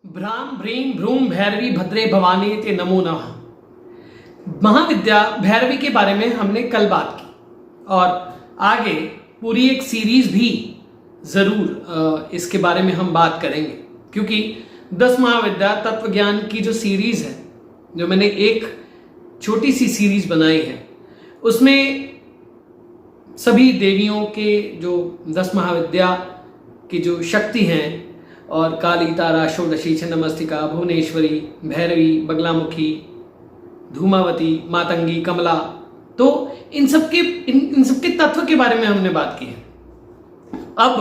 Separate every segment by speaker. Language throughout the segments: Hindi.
Speaker 1: भ्राम भ्रीम भ्रूम भैरवी भद्रे भवानी ते नमो नमः। महाविद्या भैरवी के बारे में हमने कल बात की और आगे पूरी एक सीरीज भी जरूर इसके बारे में हम बात करेंगे, क्योंकि 10 महाविद्या तत्व ज्ञान की जो सीरीज है, जो मैंने एक छोटी सी सीरीज बनाई है, उसमें सभी देवियों के जो 10 महाविद्या की जो शक्ति हैं और काली, तारा, षोडशी, छिन्नमस्तिका, भुवनेश्वरी, भैरवी, बगलामुखी, धूमावती, मातंगी, कमला, तो इन सबके तत्व के बारे में हमने बात की है। अब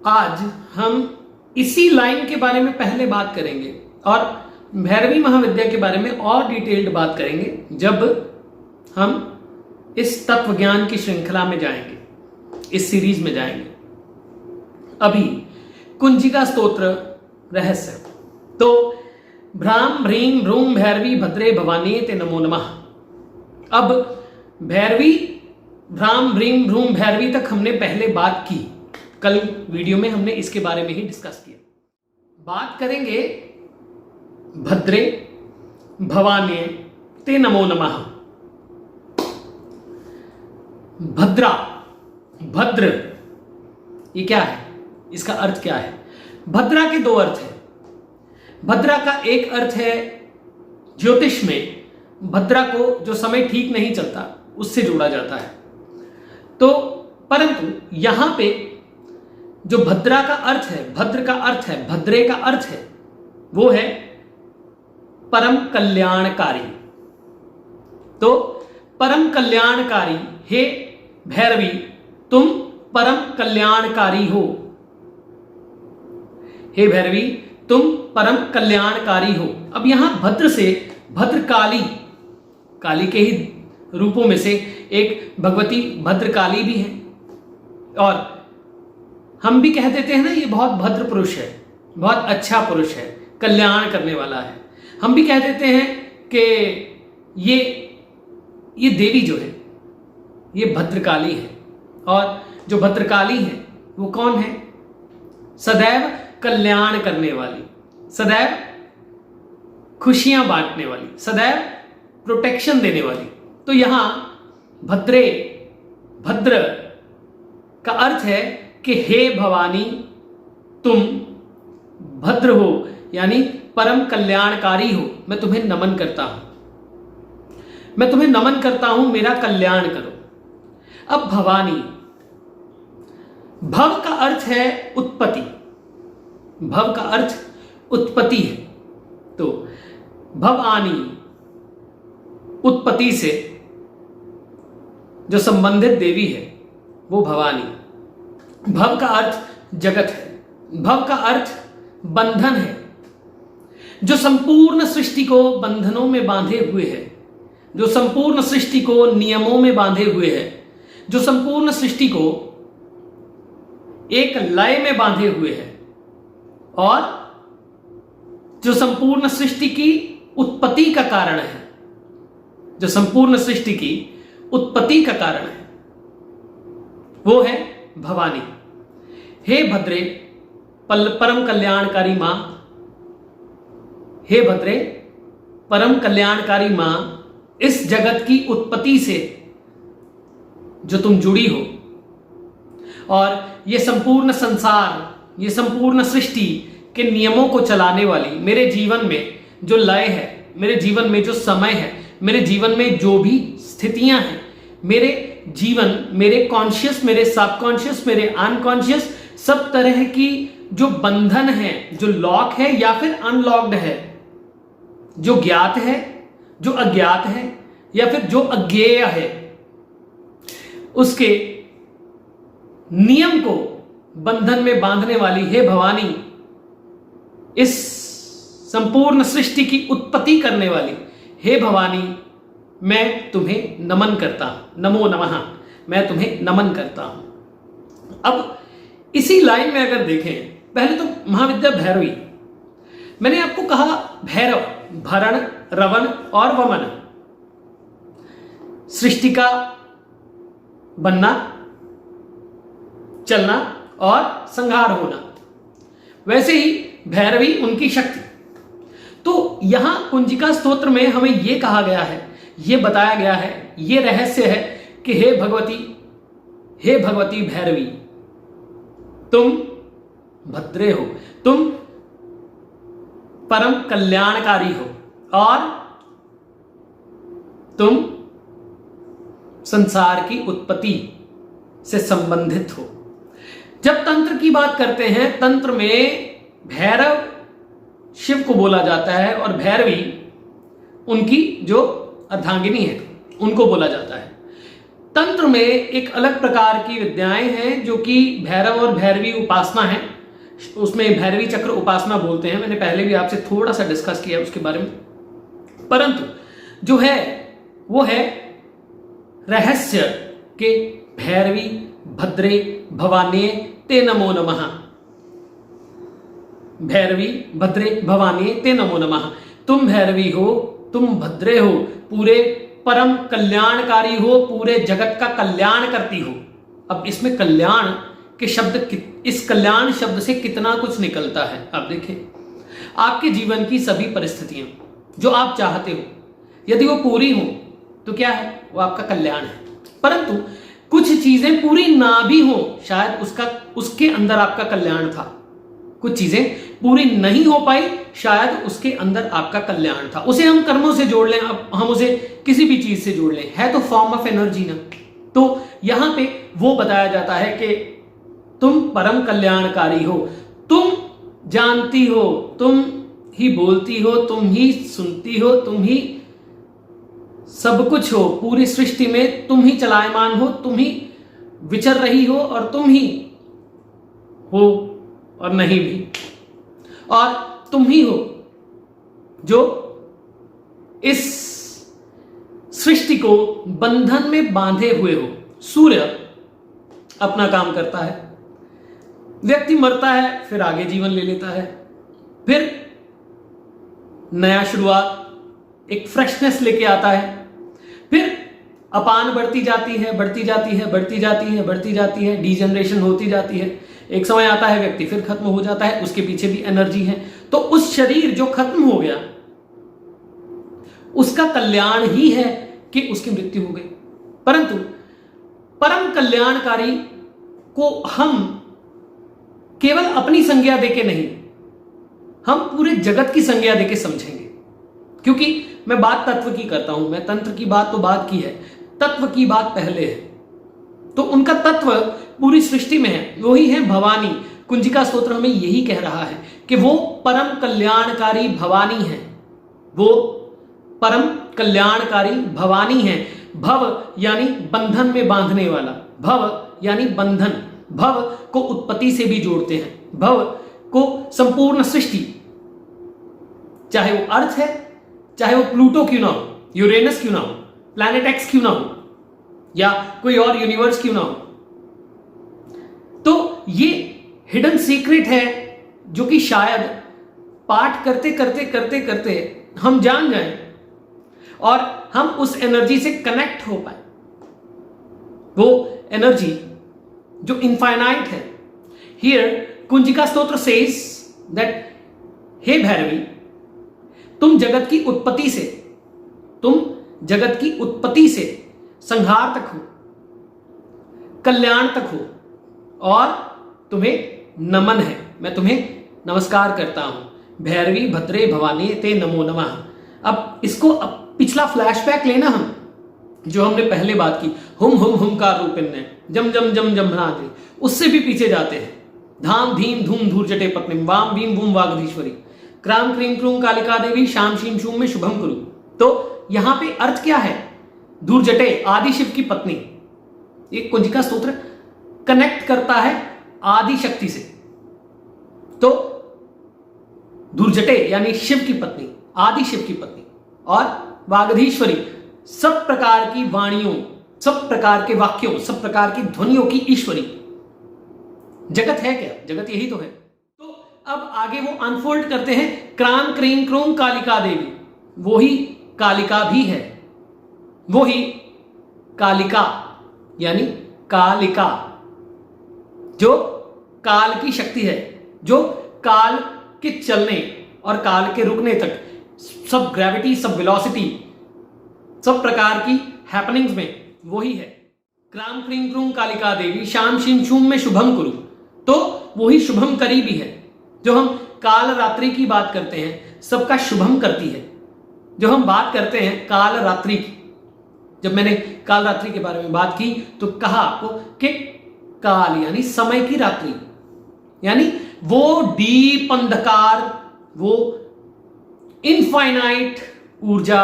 Speaker 1: आज हम इसी लाइन के बारे में पहले बात करेंगे और भैरवी महाविद्या के बारे में और डिटेल्ड बात करेंगे जब हम इस तत्व ज्ञान की श्रृंखला में जाएंगे, इस सीरीज में जाएंगे। अभी कुंजिका स्तोत्र रहस्य। तो भ्राम भ्रीम भ्रूम भैरवी भद्रे भवानी ते नमो नमः। अब भैरवी, भ्राम भ्रीम भ्रूम भैरवी तक हमने पहले बात की, कल वीडियो में हमने इसके बारे में ही डिस्कस किया। बात करेंगे भद्रे भवानी ते नमो नमः। भद्रा, भद्र, ये क्या है, इसका अर्थ क्या है? भद्रा के दो अर्थ हैं। भद्रा का एक अर्थ है ज्योतिष में भद्रा को जो समय ठीक नहीं चलता उससे जोड़ा जाता है। तो परंतु यहां पे जो भद्रा का अर्थ है, भद्र का अर्थ है, भद्रे का अर्थ है, वो है परम कल्याणकारी। तो परम कल्याणकारी, हे भैरवी तुम परम कल्याणकारी हो। हे भैरवी तुम परम कल्याणकारी हो। अब यहां भद्र से भद्रकाली, काली के ही रूपों में से एक भगवती भद्रकाली भी है, और हम भी कह देते हैं ना, ये बहुत भद्र पुरुष है, बहुत अच्छा पुरुष है, कल्याण करने वाला है। हम भी कह देते हैं कि ये देवी जो है ये भद्रकाली है, और जो भद्रकाली है वो कौन है? सदैव कल्याण करने वाली, सदैव खुशियां बांटने वाली, सदैव प्रोटेक्शन देने वाली। तो यहां भद्रे, भद्र का अर्थ है कि हे भवानी तुम भद्र हो, यानी परम कल्याणकारी हो। मैं तुम्हें नमन करता हूं, मैं तुम्हें नमन करता हूं, मेरा कल्याण करो। अब भवानी, भव का अर्थ है उत्पत्ति, भव का अर्थ उत्पत्ति है। तो भवानी, उत्पत्ति से जो संबंधित देवी है वो भवानी। भव का अर्थ जगत है, भव का अर्थ बंधन है, जो संपूर्ण सृष्टि को बंधनों में बांधे हुए है, जो संपूर्ण सृष्टि को नियमों में बांधे हुए है, जो संपूर्ण सृष्टि को एक लय में बांधे हुए है, और जो संपूर्ण सृष्टि की उत्पत्ति का कारण है, जो संपूर्ण सृष्टि की उत्पत्ति का कारण है, वो है भवानी। हे भद्रे परम कल्याणकारी मां, हे भद्रे परम कल्याणकारी मां, इस जगत की उत्पत्ति से जो तुम जुड़ी हो, और ये संपूर्ण संसार, ये संपूर्ण सृष्टि के नियमों को चलाने वाली, मेरे जीवन में जो लय है, मेरे जीवन में जो समय है, मेरे जीवन में जो भी स्थितियां हैं, मेरे जीवन, मेरे कॉन्शियस, मेरे सबकॉन्शियस, मेरे अनकॉन्शियस, सब तरह की जो बंधन है, जो लॉक है या फिर अनलॉक्ड है, जो ज्ञात है, जो अज्ञात है, या फिर जो अज्ञेय है, उसके नियम को बंधन में बांधने वाली हे भवानी, इस संपूर्ण सृष्टि की उत्पत्ति करने वाली हे भवानी, मैं तुम्हें नमन करता हूं। नमो नमः, मैं तुम्हें नमन करता हूं। अब इसी लाइन में अगर देखें, पहले तो महाविद्या भैरवी, मैंने आपको कहा भैरव, भरण, रवन और वमन, सृष्टि का बनना, चलना और संहार होना। वैसे ही भैरवी उनकी शक्ति। तो यहां कुंजिका स्तोत्र में हमें यह कहा गया है, यह बताया गया है, यह रहस्य है कि हे भगवती भैरवी, तुम भद्रे हो, तुम परम कल्याणकारी हो और तुम संसार की उत्पत्ति से संबंधित हो। जब तंत्र की बात करते हैं, तंत्र में भैरव शिव को बोला जाता है और भैरवी उनकी जो अर्धांगिनी है उनको बोला जाता है। तंत्र में एक अलग प्रकार की विद्याएं हैं जो कि भैरव और भैरवी उपासना है, उसमें भैरवी चक्र उपासना बोलते हैं। मैंने पहले भी आपसे थोड़ा सा डिस्कस किया उसके बारे में, परंतु जो है वो है रहस्य के भैरवी भद्रे भवानी ते नमो नमः। भैरवी भद्रे भवानी ते नमो नमः। तुम भैरवी हो, तुम भद्रे हो, पूरे परम कल्याणकारी हो, पूरे जगत का कल्याण करती हो। अब इसमें कल्याण के शब्द, इस कल्याण शब्द से कितना कुछ निकलता है आप देखें। आपके जीवन की सभी परिस्थितियां जो आप चाहते हो, यदि वो पूरी हो तो क्या है, वो आपका कल्याण है। परंतु कुछ चीजें पूरी ना भी हो, शायद उसके अंदर आपका कल्याण था। कुछ चीजें पूरी नहीं हो पाई, शायद उसके अंदर आपका कल्याण था। उसे हम कर्मों से जोड़ लें, अब हम उसे किसी भी चीज से जोड़ लें, है तो फॉर्म ऑफ एनर्जी ना। तो यहां पे वो बताया जाता है कि तुम परम कल्याणकारी हो, तुम जानती हो, तुम ही बोलती हो, तुम ही सुनती हो, तुम ही सब कुछ हो, पूरी सृष्टि में तुम ही चलायमान हो, तुम ही विचर रही हो और तुम ही हो और नहीं भी, और तुम ही हो जो इस सृष्टि को बंधन में बांधे हुए हो। सूर्य अपना काम करता है, व्यक्ति मरता है, फिर आगे जीवन ले लेता है, फिर नया शुरुआत, एक फ्रेशनेस लेके आता है, फिर अपान बढ़ती जाती है, बढ़ती जाती है, बढ़ती जाती है, बढ़ती जाती है, डीजनरेशन होती जाती है। एक समय आता है व्यक्ति फिर खत्म हो जाता है, उसके पीछे भी एनर्जी है। तो उस शरीर जो खत्म हो गया उसका कल्याण ही है कि उसकी मृत्यु हो गई। परंतु परम कल्याणकारी को हम केवल अपनी संज्ञा देके नहीं, हम पूरे जगत की संज्ञा देके समझेंगे। क्योंकि मैं बात तत्व की करता हूं, मैं तंत्र की बात तो बात की है, तत्व की बात पहले है। तो उनका तत्व पूरी सृष्टि में है, वही है भवानी। कुंजिका स्तोत्र हमें यही कह रहा है कि वो परम कल्याणकारी भवानी है, वो परम कल्याणकारी भवानी है। भव यानी बंधन में बांधने वाला, भव यानी बंधन, भव को उत्पत्ति से भी जोड़ते हैं, भव को संपूर्ण सृष्टि, चाहे वो अर्थ है, चाहे वो प्लूटो क्यों ना हो, यूरेनस क्यों ना हो, प्लैनेट एक्स क्यों ना हो, या कोई और यूनिवर्स क्यों ना हो। तो ये हिडन सीक्रेट है जो कि शायद पाठ करते करते करते करते हम जान जाएं और हम उस एनर्जी से कनेक्ट हो पाए। वो एनर्जी जो इनफाइनाइट है। हियर कुंजिका स्तोत्र सेज दैट हे भैरवी, तुम जगत की उत्पत्ति से संहार तक हो, कल्याण तक हो, और तुम्हें नमन है, मैं तुम्हें नमस्कार करता हूं। भैरवी भद्रे भवानी ते नमो नमः। अब इसको पिछला फ्लैशबैक लेना हम, जो हमने पहले बात की, हुम हुम हुमकार रूपिण्य जम जम जम जम्भनाद्रि, उससे भी पीछे जाते हैं। धाम धीम धूम धूर जटे पत्नी वाम भीम भूम वागधीश्वरी क्राम क्रीम क्रूम कालिका देवी शाम शीम शूम में शुभम कुरु। तो यहां पे अर्थ क्या है, धूर जटे आदि शिव की पत्नी। एक कुंजिका स्तोत्र कनेक्ट करता है आदि शक्ति से। तो धूर्जटे यानी शिव की पत्नी, आदि शिव की पत्नी, और वागधीश्वरी सब प्रकार की वाणियों, सब प्रकार के वाक्यों, सब प्रकार की ध्वनियों की ईश्वरी। जगत है क्या, जगत यही तो है। तो अब आगे वो अनफोल्ड करते हैं, क्राम क्रीम क्रूम कालिका देवी, वो ही कालिका भी है, वो ही कालिका यानी कालिका जो काल की शक्ति है, जो काल के चलने और काल के रुकने तक, सब ग्रेविटी, सब वेलोसिटी, सब प्रकार की हैपनिंग्स में वही है। क्राम क्रीम क्रूम कालिका देवी शाम शिन शूम में शुभम कुरु, तो वही शुभम करी भी है। जो हम काल रात्रि की बात करते हैं, सबका शुभम करती है। जो हम बात करते हैं काल रात्रि की, जब मैंने काल रात्रि के बारे में बात की तो कहा आपको कि काल यानी समय की रात्रि, यानी वो डीप अंधकार, वो इनफाइनाइट ऊर्जा,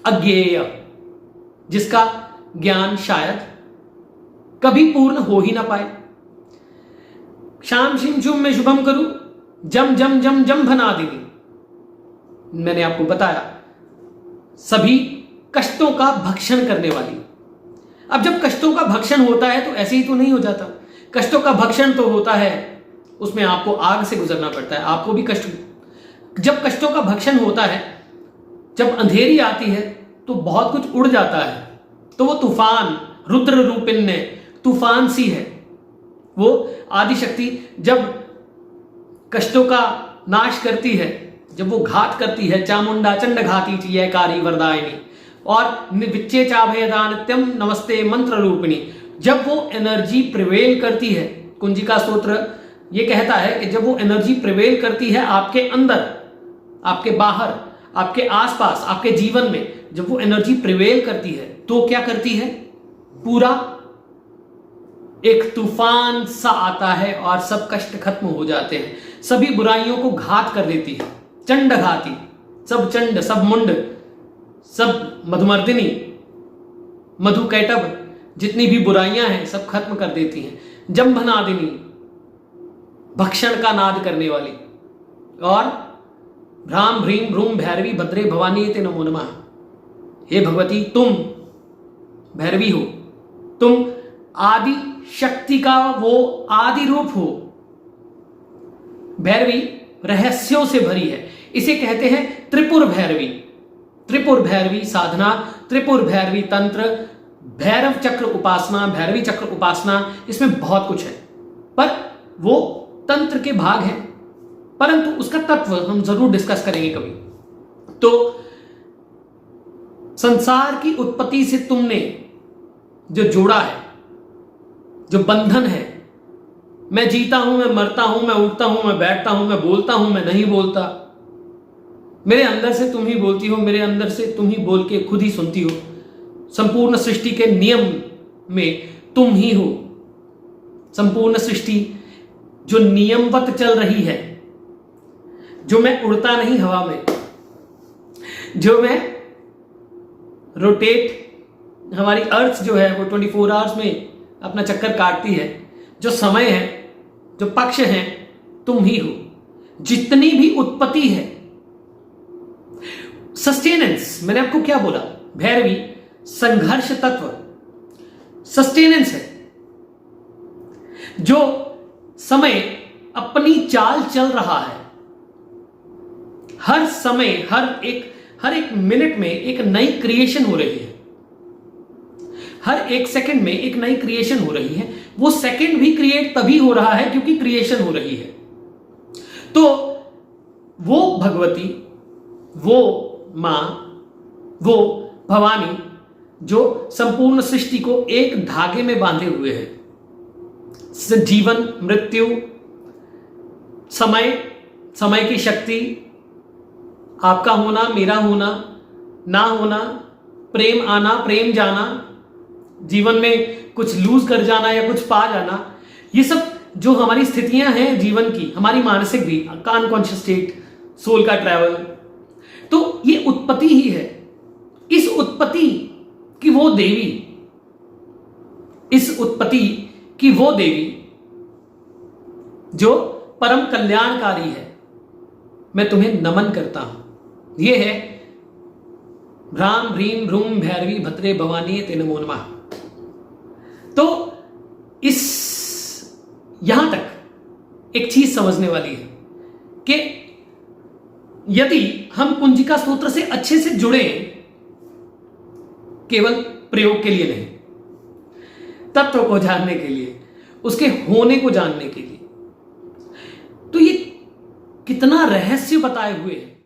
Speaker 1: अज्ञेय, जिसका ज्ञान शायद कभी पूर्ण हो ही ना पाए। शाम शिम शुम में शुभम करूं, जम जम जम जम भना देगी, मैंने आपको बताया सभी कष्टों का भक्षण करने वाली। अब जब कष्टों का भक्षण होता है तो ऐसे ही तो नहीं हो जाता। कष्टों का भक्षण तो होता है, उसमें आपको आग से गुजरना पड़ता है, आपको भी कष्ट। जब कष्टों का भक्षण होता है, जब अंधेरी आती है तो बहुत कुछ उड़ जाता है। तो वो तूफान, रुद्र रूपिण्य तूफान सी है वो आदिशक्ति। जब कष्टों का नाश करती है, जब वो घात करती है, चामुंडा चंड घाती चियकारी वरदायिनी और विच्चे चाभयदा नित्यम नमस्ते मंत्र रूपिणी, जब वो एनर्जी प्रिवेल करती है, कुंजिका स्तोत्र ये कहता है कि जब वो एनर्जी प्रिवेल करती है आपके अंदर, आपके बाहर, आपके आसपास, आपके जीवन में, जब वो एनर्जी प्रिवेल करती है तो क्या करती है, पूरा एक तूफान सा आता है और सब कष्ट खत्म हो जाते हैं, सभी बुराइयों को घात कर देती है, चंड घाती, सब चंड, सब मुंड, सब मधुमर्दिनी, मधुकैटभ, जितनी भी बुराइयां हैं सब खत्म कर देती हैं। जंभनादिनी, भक्षण का नाद करने वाली, और भ्राम भ्रीम भ्रूम भैरवी भद्रे भवानी ते नमो नमः। हे भगवती, तुम भैरवी हो, तुम आदि शक्ति का वो आदि रूप हो। भैरवी रहस्यों से भरी है, इसे कहते हैं त्रिपुर भैरवी। त्रिपुर भैरवी साधना, त्रिपुर भैरवी तंत्र, भैरव चक्र उपासना, भैरवी चक्र उपासना, इसमें बहुत कुछ है, पर वो तंत्र के भाग हैं, परंतु उसका तत्व हम जरूर डिस्कस करेंगे कभी। तो संसार की उत्पत्ति से तुमने जो जोड़ा है, जो बंधन है, मैं जीता हूं, मैं मरता हूं, मैं उठता हूं, मैं बैठता हूं, मैं बोलता हूं, मैं नहीं बोलता, मेरे अंदर से तुम ही बोलती हो, मेरे अंदर से तुम ही बोल के खुद ही सुनती हो, संपूर्ण सृष्टि के नियम में तुम ही हो। संपूर्ण सृष्टि जो नियमवत चल रही है, जो मैं उड़ता नहीं हवा में, जो मैं रोटेट, हमारी अर्थ जो है वो 24 आवर्स में अपना चक्कर काटती है, जो समय है, जो पक्ष है, तुम ही हो। जितनी भी उत्पत्ति है, सस्टेनेंस, मैंने आपको क्या बोला, भैरवी संघर्ष तत्व, सस्टेनेंस है। जो समय अपनी चाल चल रहा है, हर समय, हर एक मिनट में एक नई क्रिएशन हो रही है, हर एक सेकंड में एक नई क्रिएशन हो रही है। वो सेकंड भी क्रिएट तभी हो रहा है क्योंकि क्रिएशन हो रही है। तो वो भगवती, वो मां, वो भवानी जो संपूर्ण सृष्टि को एक धागे में बांधे हुए है, जीवन, मृत्यु, समय, समय की शक्ति, आपका होना, मेरा होना, ना होना, प्रेम आना, प्रेम जाना, जीवन में कुछ लूज कर जाना या कुछ पा जाना, ये सब जो हमारी स्थितियां हैं जीवन की, हमारी मानसिक भी, अनकॉन्शियस स्टेट, सोल का ट्रैवल, तो ये उत्पत्ति ही है। इस उत्पत्ति की वो देवी, इस उत्पत्ति की वो देवी जो परम कल्याणकारी है, मैं तुम्हें नमन करता हूं। ये है भ्राम भ्रीम भ्रूम भैरवी भद्रे भवानी ते नमो नमः। तो इस यहां तक एक चीज समझने वाली है कि यदि हम कुंजिका स्तोत्र से अच्छे से जुड़े, केवल प्रयोग के लिए नहीं, तत्व को जानने के लिए, उसके होने को जानने के लिए, तो ये कितना रहस्य बताए हुए हैं।